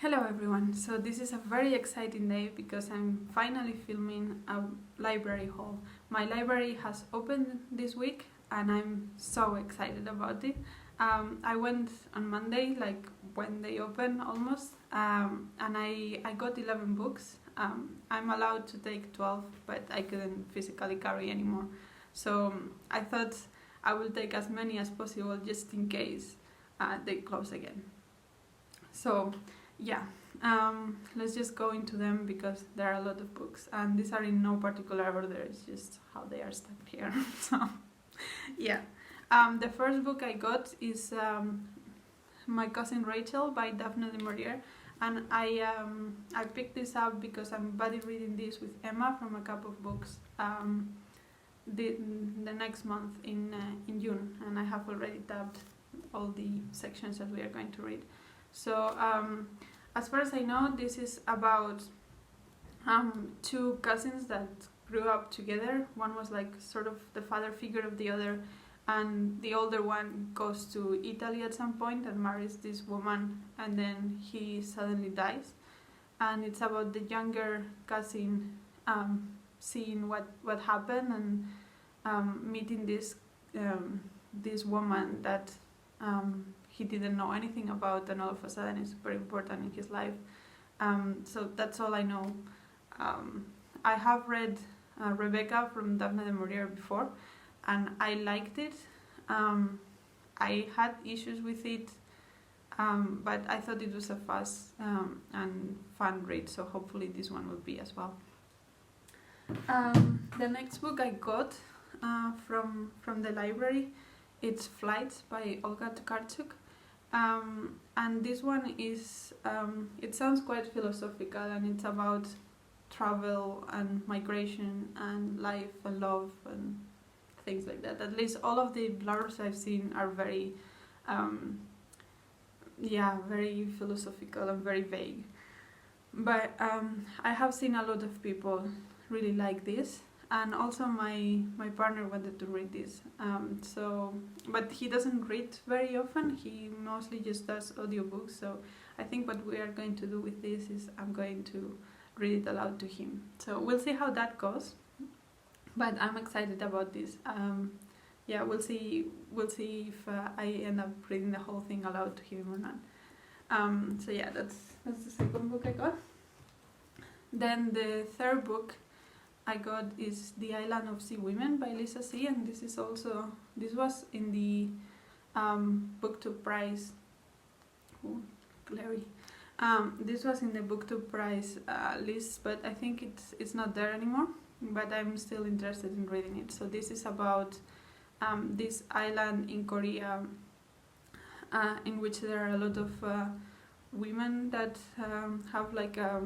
Hello everyone, so this is a very exciting day because I'm finally filming a library haul. My library has opened this week and I'm so excited about it. I went on Monday, like when they open almost, and I got 11 books. I'm allowed to take 12, but I couldn't physically carry anymore. So I thought I will take as many as possible just in case they close again. So yeah, let's just go into them because there are a lot of books and these are in no particular order, it's just how they are stacked here. So yeah, the first book I got is My Cousin Rachel by Daphne du Maurier, and I picked this up because I'm buddy reading this with Emma from A Cup of Books the next month in June, and I have already tabbed all the sections that we are going to read. So as far as I know, this is about two cousins that grew up together. One was like sort of the father figure of the other, and the older one goes to Italy at some point and marries this woman, and then he suddenly dies. And it's about the younger cousin seeing what happened and meeting this woman that he didn't know anything about, and all of a sudden it's super important in his life. So that's all I know. I have read Rebecca from Daphne du Maurier before, and I liked it. I had issues with it, but I thought it was a fast and fun read, so hopefully this one will be as well. The next book I got from the library, it's Flights by Olga Tokarczuk. And this one is, it sounds quite philosophical, and it's about travel and migration and life and love and things like that. At least all of the blurbs I've seen are very, very philosophical and very vague. But I have seen a lot of people really like this. And also my partner wanted to read this, but he doesn't read very often, he mostly just does audiobooks, so I think what we are going to do with this is I'm going to read it aloud to him. So we'll see how that goes, but I'm excited about this. We'll see if I end up reading the whole thing aloud to him or not. So yeah, that's the second book I got. Then the third book I got is The Island of Sea Women by Lisa C, and this was in the BookTube Prize. Ooh, glary. This was in the BookTube Prize list, but I think it's not there anymore. But I'm still interested in reading it. So this is about this island in Korea, in which there are a lot of women that have like a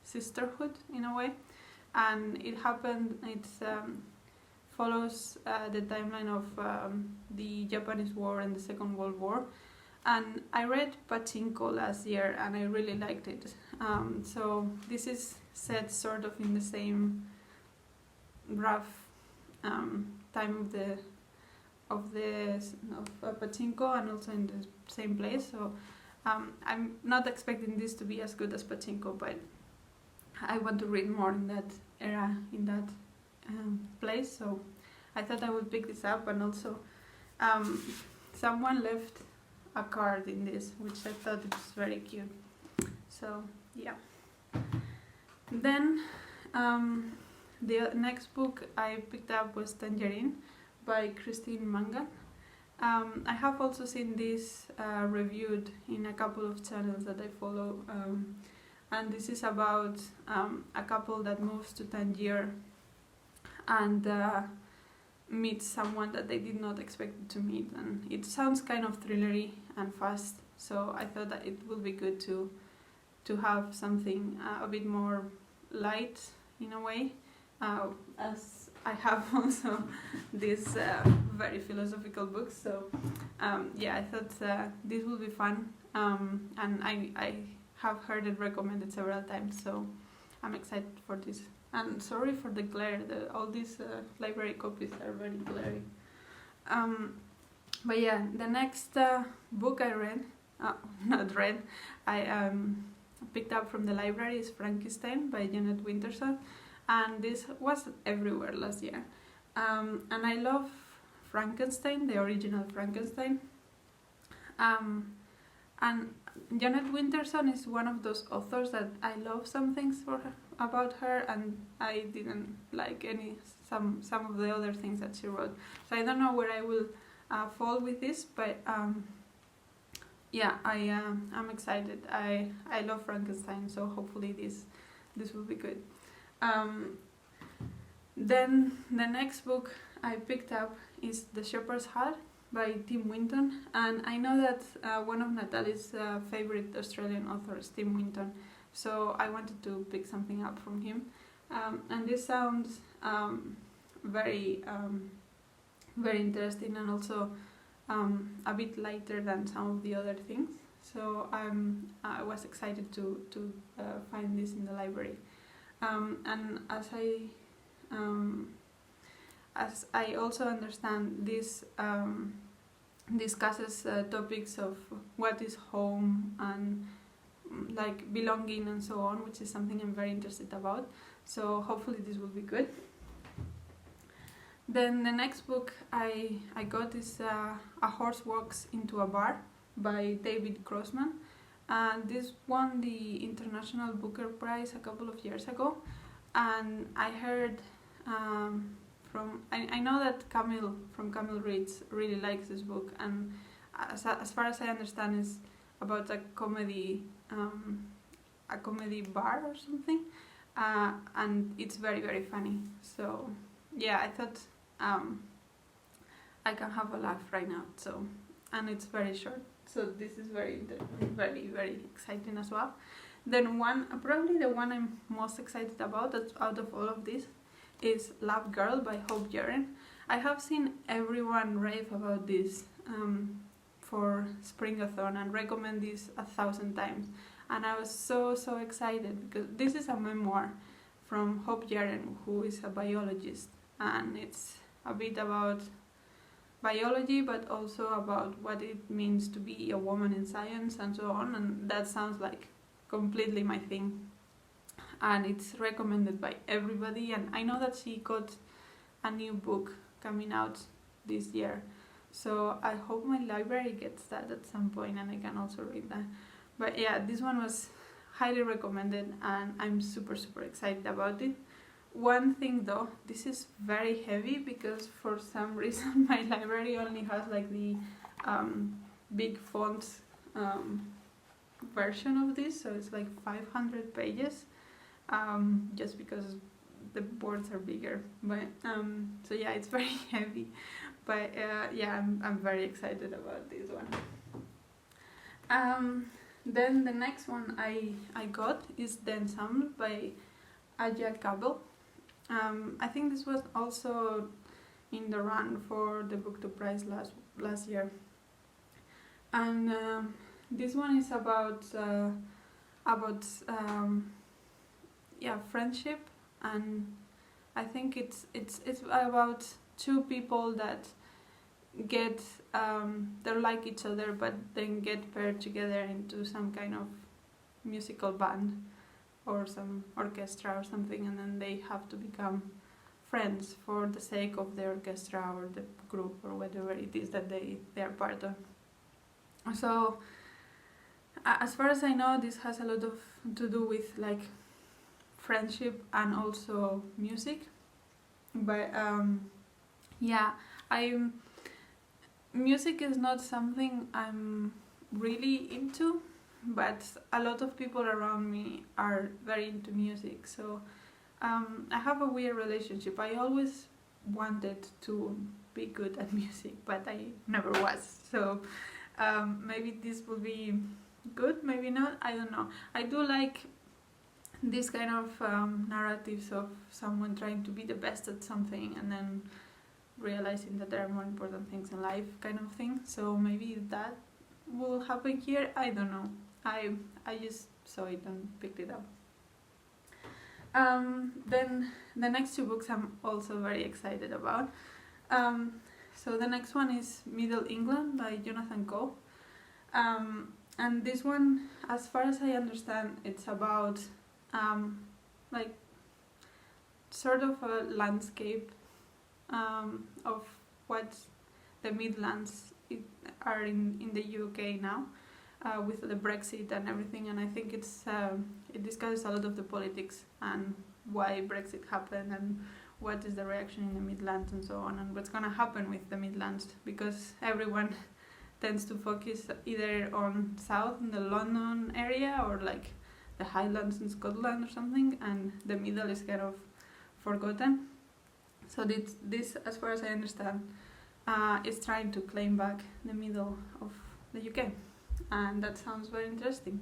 sisterhood in a way. And it follows the timeline of the Japanese War and the Second World War. And I read Pachinko last year and I really liked it. So this is set sort of in the same rough time of Pachinko, and also in the same place. So I'm not expecting this to be as good as Pachinko, but I want to read more in that era, in that place, so I thought I would pick this up. And also someone left a card in this, which I thought it was very cute, so yeah. Then the next book I picked up was Tangerine by Mangan. I have also seen this reviewed in a couple of channels that I follow, and this is about a couple that moves to Tangier and meets someone that they did not expect to meet. And it sounds kind of thrillery and fast, so I thought that it would be good to have something a bit more light in a way, as I have also these very philosophical books. So I thought this would be fun, and I have heard it recommended several times, so I'm excited for this. And sorry for the glare, all these library copies are very glary. But yeah, the next book I read not read, I picked up from the library is Frankie Stein by Jeanette Winterson, and this was everywhere last year. And I love Frankkissstein, the original Frankenstein. And Jeanette Winterson is one of those authors that I love some things about her, and I didn't like some of the other things that she wrote. So I don't know where I will fall with this, but yeah, I'm excited. I love Frankenstein, so hopefully this will be good. Then the next book I picked up is The Shepherd's Hut by Tim Winton, and I know that one of Natalie's favorite Australian authors, Tim Winton, so I wanted to pick something up from him. And this sounds very interesting, and also a bit lighter than some of the other things. So I was excited to find this in the library. And as I also understand, this discusses topics of what is home and like belonging and so on, which is something I'm very interested about. So hopefully this will be good. Then the next book I got is A Horse Walks into a Bar by David Grossman. This won the International Booker Prize a couple of years ago, and I heard I know that Camille from Camille Reads really likes this book, and as far as I understand, it's about a comedy bar or something, and it's very, very funny. So yeah, I thought I can have a laugh right now. So, and it's very short, so this is very, very exciting as well. Then probably the one I'm most excited about out of all of this is Love Girl by Hope Jahren. I have seen everyone rave about this for Springathon and recommend this 1,000 times, and I was so excited because this is a memoir from Hope Jahren, who is a biologist, and it's a bit about biology but also about what it means to be a woman in science and so on, and that sounds like completely my thing. And it's recommended by everybody, and I know that she got a new book coming out this year, so I hope my library gets that at some point and I can also read that. But yeah, this one was highly recommended and I'm super excited about it. One thing though, this is very heavy because for some reason my library only has like the big font version of this, so it's like 500 pages. Just because the boards are bigger, but so yeah, it's very heavy, but yeah, I'm very excited about this one. Then the next one I got is The Ensemble by Aja Gabel. I think this was also in the run for the Booktube Prize last year, and this one is about friendship, and I think it's about two people that get they like each other but then get paired together into some kind of musical band or some orchestra or something, and then they have to become friends for the sake of the orchestra or the group or whatever it is that they are part of. So as far as I know, this has a lot to do with like friendship and also music, but yeah, music is not something I'm really into, but a lot of people around me are very into music, so I have a weird relationship. I always wanted to be good at music, but I never was, so maybe this will be good, maybe not, I don't know. I do like this kind of narratives of someone trying to be the best at something and then realizing that there are more important things in life, kind of thing. So maybe that will happen here, I don't know. I just saw it and picked it up. Then the next two books I'm also very excited about. So the next one is Middle England by Jonathan Coe. And this one, as far as I understand, it's about like sort of a landscape of what the Midlands are in the UK now, with the Brexit and everything. And I think it discusses a lot of the politics and why Brexit happened and what is the reaction in the Midlands and so on, and what's going to happen with the Midlands, because everyone tends to focus either on south in the London area or like the Highlands in Scotland or something, and the middle is kind of forgotten. So this, as far as I understand, is trying to claim back the middle of the UK, and that sounds very interesting.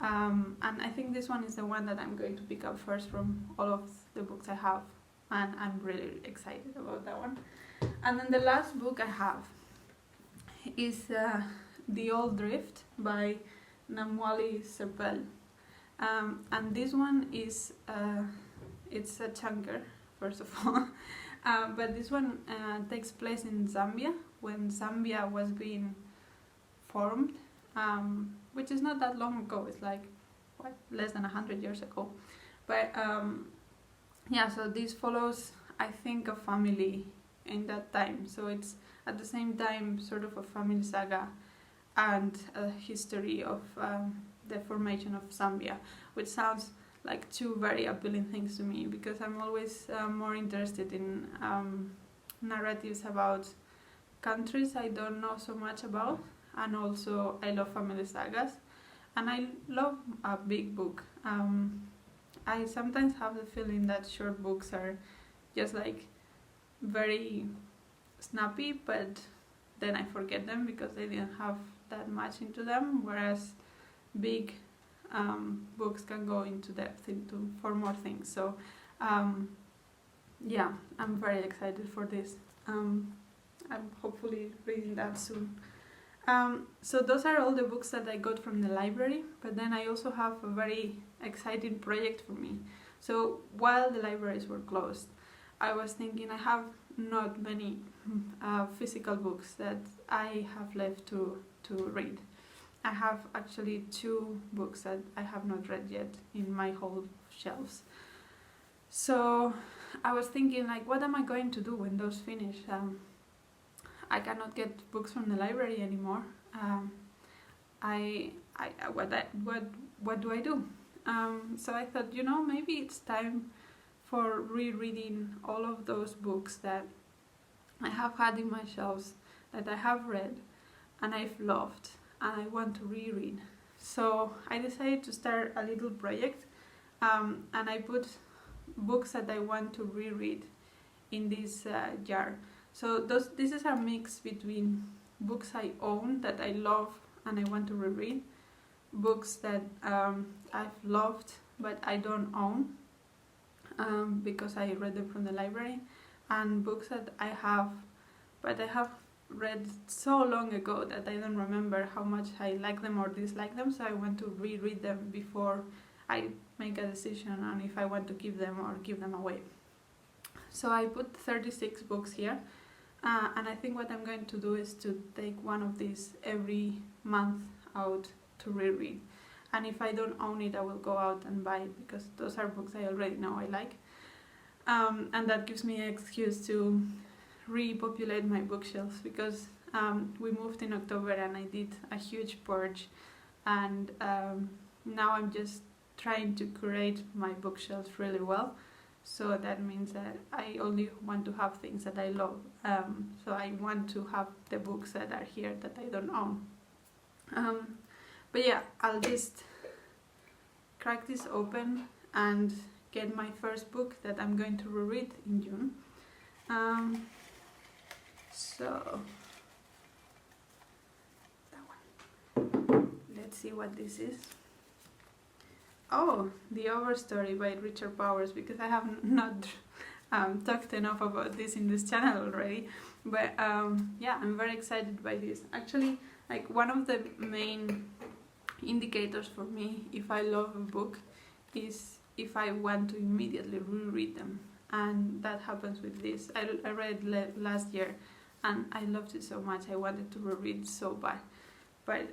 And I think this one is the one that I'm going to pick up first from all of the books I have, and I'm really excited about that one. And then the last book I have is The Old Drift by Namwali Serpell. And this one is, it's a chunker, first of all, but this one takes place in Zambia, when Zambia was being formed, which is not that long ago. It's like, what, less than 100 years ago. But yeah, so this follows, I think, a family in that time. So it's at the same time sort of a family saga and a history of the formation of Zambia, which sounds like two very appealing things to me, because I'm always more interested in narratives about countries I don't know so much about, and also I love family sagas, and I love a big book. I sometimes have the feeling that short books are just like very snappy, but then I forget them because they didn't have that much into them, whereas big books can go into depth for more things. So yeah, I'm very excited for this. I'm hopefully reading that soon. So those are all the books that I got from the library, but then I also have a very exciting project for me. So while the libraries were closed, I was thinking I have not many physical books that I have left to read. I have actually 2 books that I have not read yet in my whole shelves. So I was thinking, like, what am I going to do when those finish? I cannot get books from the library anymore. What do I do? So I thought, maybe it's time for rereading all of those books that I have had in my shelves, that I have read and I've loved, and I want to reread. So I decided to start a little project, and I put books that I want to reread in this jar. So this is a mix between books I own that I love and I want to reread, books that I've loved but I don't own because I read them from the library, and books that I have but I have read so long ago that I don't remember how much I like them or dislike them, so I want to reread them before I make a decision on if I want to keep them or give them away. So I put 36 books here, and I think what I'm going to do is to take one of these every month out to reread. And if I don't own it, I will go out and buy it, because those are books I already know I like. And that gives me an excuse to repopulate my bookshelves, because we moved in October and I did a huge purge, and now I'm just trying to curate my bookshelves really well. So that means that I only want to have things that I love. So I want to have the books that are here that I don't own. But yeah, I'll just crack this open and get my first book that I'm going to reread in June. So that one. Let's see what this is. Oh, The Overstory by Richard Powers, because I have not talked enough about this in this channel already. But yeah, I'm very excited by this. Actually, like, one of the main indicators for me if I love a book is if I want to immediately reread them, and that happens with this. I read last year and I loved it so much. I wanted to reread it so bad, but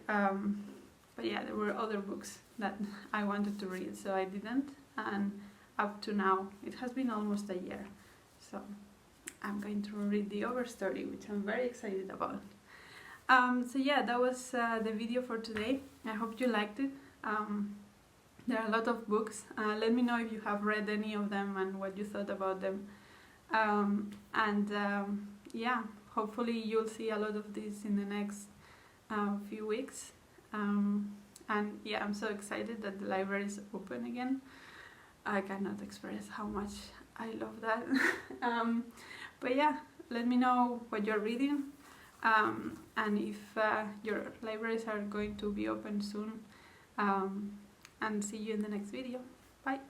but yeah, there were other books that I wanted to read, so I didn't, and up to now it has been almost a year, so I'm going to read the overstory, which I'm very excited about. So yeah, that was the video for today. I hope you liked it. There are a lot of books. Let me know if you have read any of them and what you thought about them. Yeah, hopefully you'll see a lot of this in the next few weeks. And yeah, I'm so excited that the library is open again. I cannot express how much I love that. But yeah, let me know what you're reading, and if your libraries are going to be open soon. And see you in the next video. Bye!